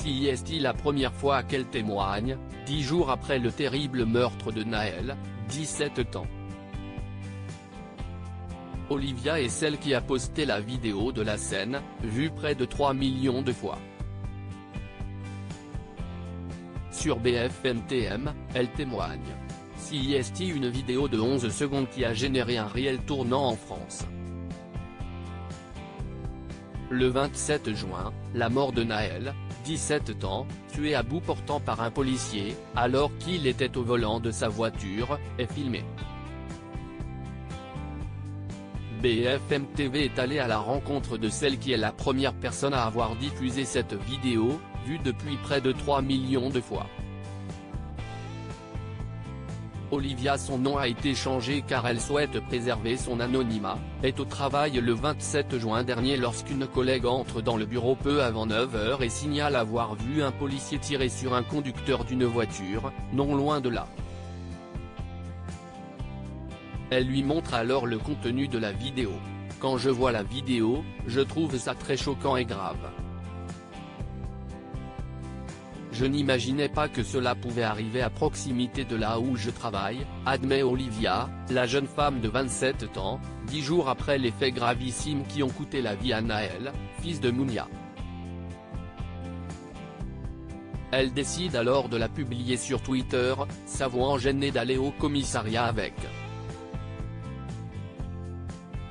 Si est-il la première fois qu'elle témoigne, 10 jours après le terrible meurtre de Nahel, 17 ans. Olivia est celle qui a posté la vidéo de la scène, vue près de 3 millions de fois. Sur BFM-TM, elle témoigne. Si est une vidéo de 11 secondes qui a généré un réel tournant en France. Le 27 juin, la mort de Nahel, 17 ans, tué à bout portant par un policier, alors qu'il était au volant de sa voiture, est filmée. BFM TV est allé à la rencontre de celle qui est la première personne à avoir diffusé cette vidéo, vue depuis près de 3 millions de fois. Olivia, son nom a été changé car elle souhaite préserver son anonymat, est au travail le 27 juin dernier lorsqu'une collègue entre dans le bureau peu avant 9h et signale avoir vu un policier tirer sur un conducteur d'une voiture, non loin de là. Elle lui montre alors le contenu de la vidéo. Quand je vois la vidéo, je trouve ça très choquant et grave. Je n'imaginais pas que cela pouvait arriver à proximité de là où je travaille, admet Olivia, la jeune femme de 27 ans, 10 jours après les faits gravissimes qui ont coûté la vie à Nahel, fils de Mounia. Elle décide alors de la publier sur Twitter, s'avouant gênée d'aller au commissariat avec.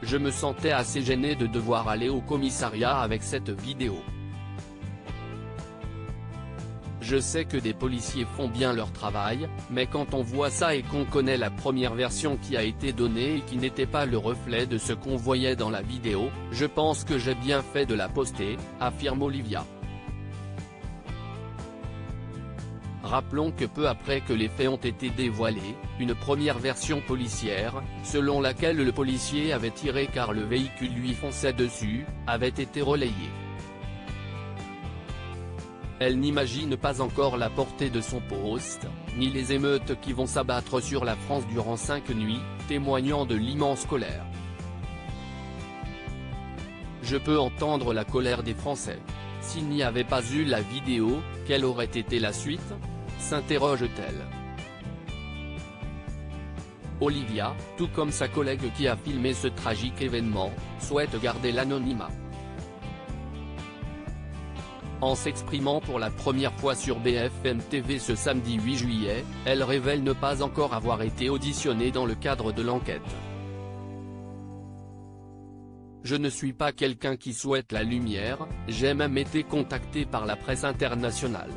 Je me sentais assez gênée de devoir aller au commissariat avec cette vidéo. Je sais que des policiers font bien leur travail, mais quand on voit ça et qu'on connaît la première version qui a été donnée et qui n'était pas le reflet de ce qu'on voyait dans la vidéo, je pense que j'ai bien fait de la poster, affirme Olivia. Rappelons que peu après que les faits ont été dévoilés, une première version policière, selon laquelle le policier avait tiré car le véhicule lui fonçait dessus, avait été relayée. Elle n'imagine pas encore la portée de son post, ni les émeutes qui vont s'abattre sur la France durant 5 nuits, témoignant de l'immense colère. Je peux entendre la colère des Français. S'il n'y avait pas eu la vidéo, quelle aurait été la suite ? S'interroge-t-elle. Olivia, tout comme sa collègue qui a filmé ce tragique événement, souhaite garder l'anonymat. En s'exprimant pour la première fois sur BFM TV ce samedi 8 juillet, elle révèle ne pas encore avoir été auditionnée dans le cadre de l'enquête. Je ne suis pas quelqu'un qui souhaite la lumière, j'ai même été contacté par la presse internationale.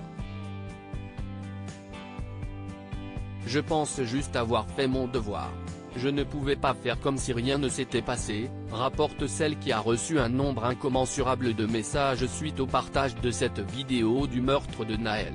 Je pense juste avoir fait mon devoir. Je ne pouvais pas faire comme si rien ne s'était passé, rapporte celle qui a reçu un nombre incommensurable de messages suite au partage de cette vidéo du meurtre de Nahel.